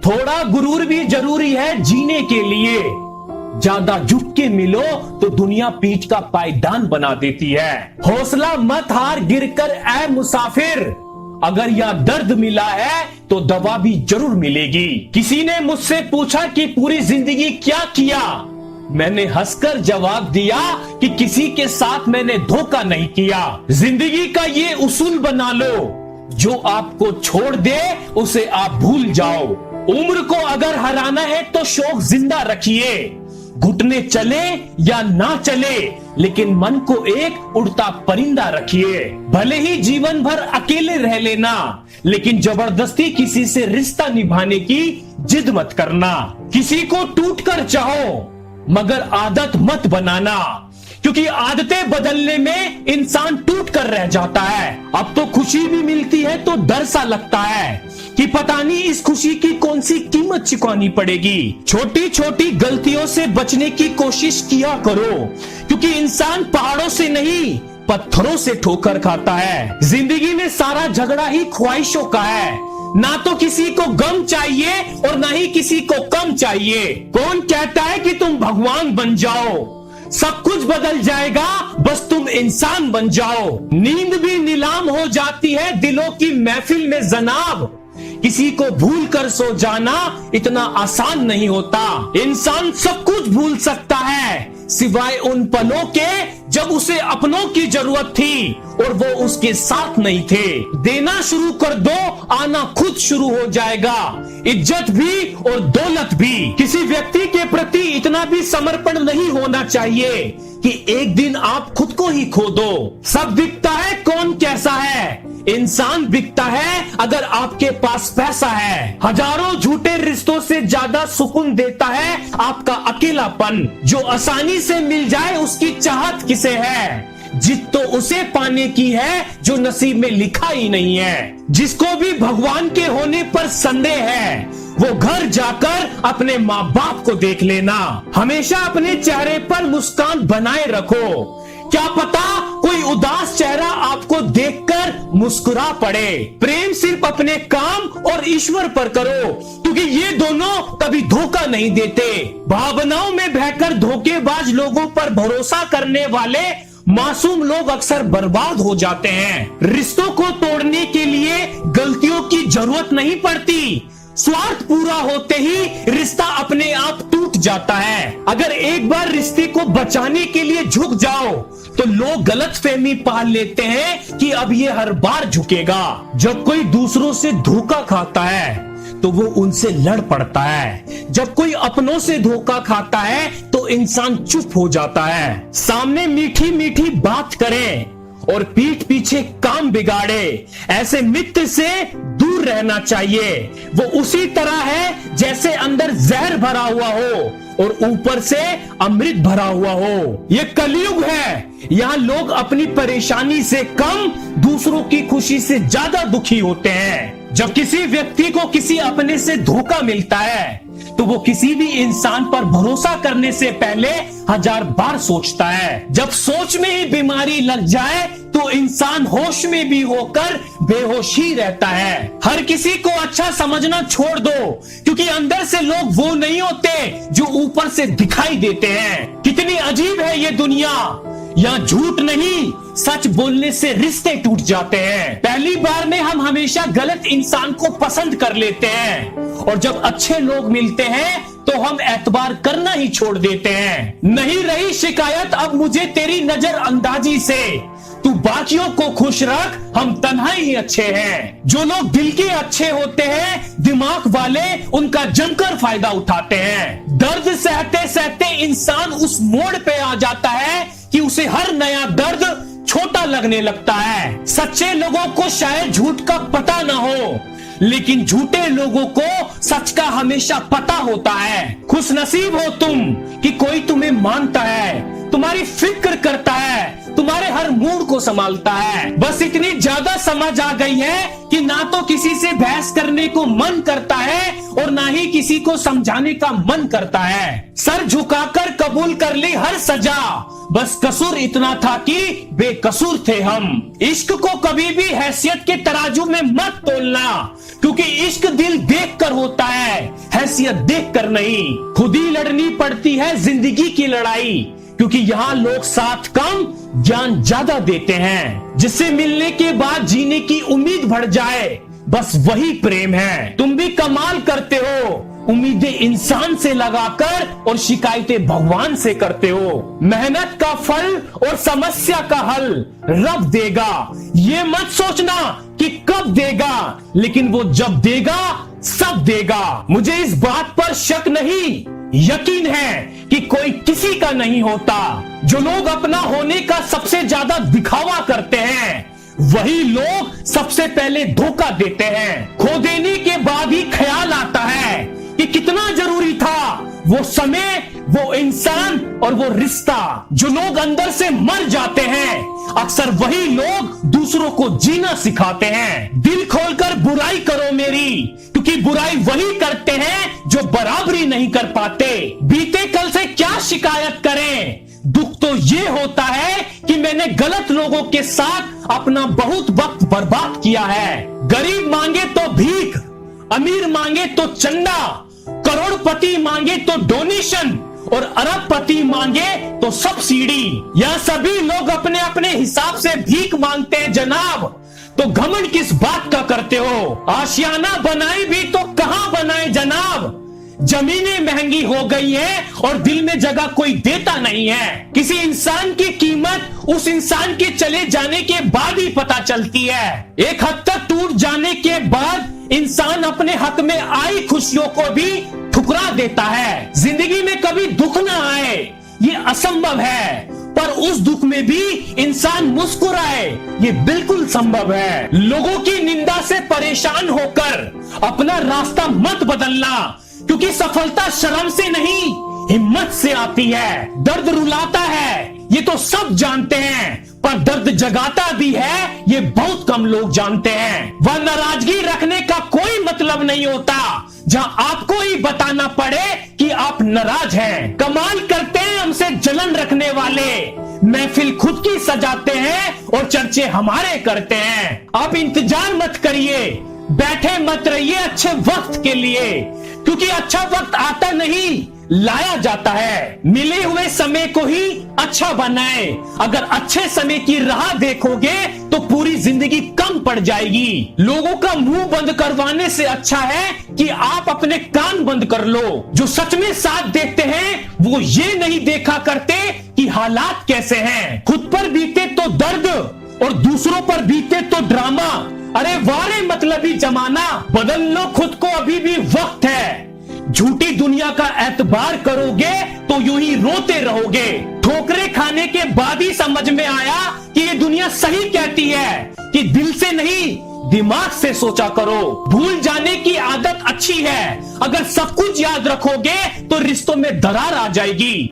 थोड़ा गुरूर भी जरूरी है जीने के लिए। ज्यादा झुक के मिलो तो दुनिया पीठ का पायदान बना देती है। हौसला मत हार गिरकर ऐ मुसाफिर, अगर यह दर्द मिला है तो दवा भी जरूर मिलेगी। किसी ने मुझसे पूछा कि पूरी जिंदगी क्या किया, मैंने हंसकर जवाब दिया कि किसी के साथ मैंने धोखा नहीं किया। जिंदगी का ये उसूल बना लो, जो आपको छोड़ दे उसे आप भूल जाओ। उम्र को अगर हराना है तो शौक जिंदा रखिए। घुटने चले या ना चले, लेकिन मन को एक उड़ता परिंदा रखिए। भले ही जीवन भर अकेले रह लेना, लेकिन जबरदस्ती किसी से रिश्ता निभाने की जिद मत करना। किसी को टूट कर चाहो, मगर आदत मत बनाना, क्योंकि आदतें बदलने में इंसान टूट कर रह जाता है। अब तो खुशी भी मिलती है तो डर सा लगता है कि पता नहीं इस खुशी की कौन सी कीमत चुकानी पड़ेगी। छोटी छोटी गलतियों से बचने की कोशिश किया करो, क्योंकि इंसान पहाड़ों से नहीं पत्थरों से ठोकर खाता है। जिंदगी में सारा झगड़ा ही ख्वाहिशों का है। ना तो किसी को गम चाहिए और ना ही किसी को कम चाहिए। कौन कहता है कि तुम भगवान बन जाओ? सब कुछ बदल जाएगा, बस तुम इंसान बन जाओ। नींद भी नीलाम हो जाती है दिलों की महफिल में जनाब। किसी को भूल कर सो जाना इतना आसान नहीं होता। इंसान सब कुछ भूल सकता है सिवाय उन पलों के जब उसे अपनों की जरूरत थी और वो उसके साथ नहीं थे। देना शुरू कर दो, आना खुद शुरू हो जाएगा, इज्जत भी और दौलत भी। किसी व्यक्ति के प्रति इतना भी समर्पण नहीं होना चाहिए कि एक दिन आप खुद को ही खो दो। सब दिखता है कौन कैसा है, इंसान बिकता है अगर आपके पास पैसा है। हजारों झूठे रिश्तों से ज्यादा सुकून देता है आपका अकेलापन। जो आसानी से मिल जाए उसकी चाहत किसे है, जित तो उसे पाने की है जो नसीब में लिखा ही नहीं है। जिसको भी भगवान के होने पर संदेह है, वो घर जाकर अपने माँ बाप को देख लेना। हमेशा अपने चेहरे पर मुस्कान बनाए रखो, क्या पता कोई उदास चेहरा आपको देखकर मुस्कुरा पड़े। प्रेम सिर्फ अपने काम और ईश्वर पर करो, क्योंकि ये दोनों कभी धोखा नहीं देते। भावनाओं में बहकर धोखेबाज लोगों पर भरोसा करने वाले मासूम लोग अक्सर बर्बाद हो जाते हैं। रिश्तों को तोड़ने के लिए गलतियों की जरूरत नहीं पड़ती, स्वार्थ पूरा होते ही रिश्ता अपने आप टूट जाता है। अगर एक बार रिश्ते को बचाने के लिए झुक जाओ तो लोग गलतफहमी पाल लेते हैं कि अब ये हर बार झुकेगा। जब कोई दूसरों से धोखा खाता है तो वो उनसे लड़ पड़ता है। जब कोई अपनों से धोखा खाता है तो इंसान चुप हो जाता है। सामने मीठी मीठी बात करें और पीठ पीछे काम बिगाड़े, ऐसे मित्र से दूर रहना चाहिए। वो उसी तरह है जैसे अंदर जहर भरा हुआ हो और ऊपर से अमृत भरा हुआ हो। ये कलयुग है, यहाँ लोग अपनी परेशानी से कम दूसरों की खुशी से ज्यादा दुखी होते हैं। जब किसी व्यक्ति को किसी अपने से धोखा मिलता है तो वो किसी भी इंसान पर भरोसा करने से पहले 1000 बार सोचता है। जब सोच में ही बीमारी लग जाए तो इंसान होश में भी होकर बेहोश ही रहता है। हर किसी को अच्छा समझना छोड़ दो, क्योंकि अंदर से लोग वो नहीं होते जो ऊपर से दिखाई देते हैं। कितनी अजीब है ये दुनिया, यहाँ झूठ नहीं सच बोलने से रिश्ते टूट जाते हैं। पहली बार में हम हमेशा गलत इंसान को पसंद कर लेते हैं और जब अच्छे लोग मिलते हैं तो हम एतबार करना ही छोड़ देते हैं। नहीं रही शिकायत अब मुझे तेरी नजर अंदाजी से, तू बाकियों को खुश रख, हम तन्हाई ही अच्छे हैं। जो लोग दिल के अच्छे होते हैं, दिमाग वाले उनका जमकर फायदा उठाते हैं। दर्द सहते सहते इंसान उस मोड़ पे आ जाता है कि उसे हर नया दर्द छोटा लगने लगता है। सच्चे लोगों को शायद झूठ का पता ना हो, लेकिन झूठे लोगों को सच का हमेशा पता होता है। खुश नसीब हो तुम कि कोई तुम्हें मानता है, तुम्हारी फिक्र करता है, तुम्हारे हर मूड को संभालता है। बस इतनी ज्यादा समझ आ गई है कि ना तो किसी से बहस करने को मन करता है और ना ही ही किसी को समझाने का मन करता है। सर झुकाकर कबूल कर ली हर सजा, बस कसूर इतना था कि बेकसूर थे हम। इश्क को कभी भी हैसियत के तराजू में मत तोलना, क्योंकि इश्क दिल देख कर होता है, हैसियत देख कर नहीं। खुद ही लड़नी पड़ती है जिंदगी की लड़ाई, क्योंकि यहाँ लोग साथ कम जान ज्यादा देते हैं। जिससे मिलने के बाद जीने की उम्मीद बढ़ जाए, बस वही प्रेम है। तुम भी कमाल करते हो, उम्मीदें इंसान से लगाकर और शिकायतें भगवान से करते हो। मेहनत का फल और समस्या का हल रब देगा, ये मत सोचना कि कब देगा, लेकिन वो जब देगा सब देगा। मुझे इस बात पर शक नहीं, यकीन है कि कोई किसी का नहीं होता। जो लोग अपना होने का सबसे ज्यादा दिखावा करते हैं, वही लोग सबसे पहले धोखा देते हैं। खो देने के बाद ही ख्याल आता है कि कितना जरूरी था वो समय, वो इंसान और वो रिश्ता। जो लोग अंदर से मर जाते हैं, अक्सर वही लोग दूसरों को जीना सिखाते हैं। दिल खोलकर बुराई करो मेरी, क्योंकि बुराई वही करते हैं जो बराबरी नहीं कर पाते। बीते कल से क्या शिकायत करें, दुख तो ये होता है कि मैंने गलत लोगों के साथ अपना बहुत वक्त बर्बाद किया है। गरीब मांगे तो भीख, अमीर मांगे तो चंदा, करोड़पति मांगे तो डोनेशन और अरबपति मांगे तो सब्सिडी। यह सभी लोग अपने अपने हिसाब से भीख मांगते हैं जनाब, तो घमंड किस बात का करते हो। आशियाना बनाई भी तो कहां बनाए जनाब, जमीनें महंगी हो गई है और दिल में जगह कोई देता नहीं है। किसी इंसान की कीमत उस इंसान के चले जाने के बाद ही पता चलती है। एक हद तक टूट जाने के बाद इंसान अपने हक में आई खुशियों को भी ठुकरा देता है। जिंदगी में कभी दुख ना आए ये असंभव है, पर उस दुख में भी इंसान मुस्कुराए ये बिल्कुल संभव है। लोगों की निंदा से परेशान होकर अपना रास्ता मत बदलना, क्योंकि सफलता शर्म से नहीं हिम्मत से आती है। दर्द रुलाता है ये तो सब जानते हैं, पर दर्द जगाता भी है ये बहुत कम लोग जानते हैं। वह नाराजगी रखने का कोई मतलब नहीं होता जहां आपको ही बताना पड़े कि आप नाराज हैं। कमाल करते हैं हमसे जलन रखने वाले, महफिल खुद की सजाते हैं और चर्चे हमारे करते हैं। आप इंतजार मत करिए, बैठे मत रहिए अच्छे वक्त के लिए, क्योंकि अच्छा वक्त आता नहीं लाया जाता है। मिले हुए समय को ही अच्छा बनाए। अगर अच्छे समय की राह देखोगे तो पूरी जिंदगी कम पड़ जाएगी। लोगों का मुंह बंद करवाने से अच्छा है कि आप अपने कान बंद कर लो। जो सच में साथ देखते हैं वो ये नहीं देखा करते कि हालात कैसे हैं। खुद पर बीते तो दर्द और दूसरों पर बीते तो ड्रामा। अरे वारे मतलबी जमाना, बदल लो खुद को, अभी भी वक्त है। झूठी दुनिया का एतबार करोगे तो यूं ही रोते रहोगे। ठोकरे खाने के बाद ही समझ में आया कि ये दुनिया सही कहती है कि दिल से नहीं दिमाग से सोचा करो। भूल जाने की आदत अच्छी है, अगर सब कुछ याद रखोगे तो रिश्तों में दरार आ जाएगी।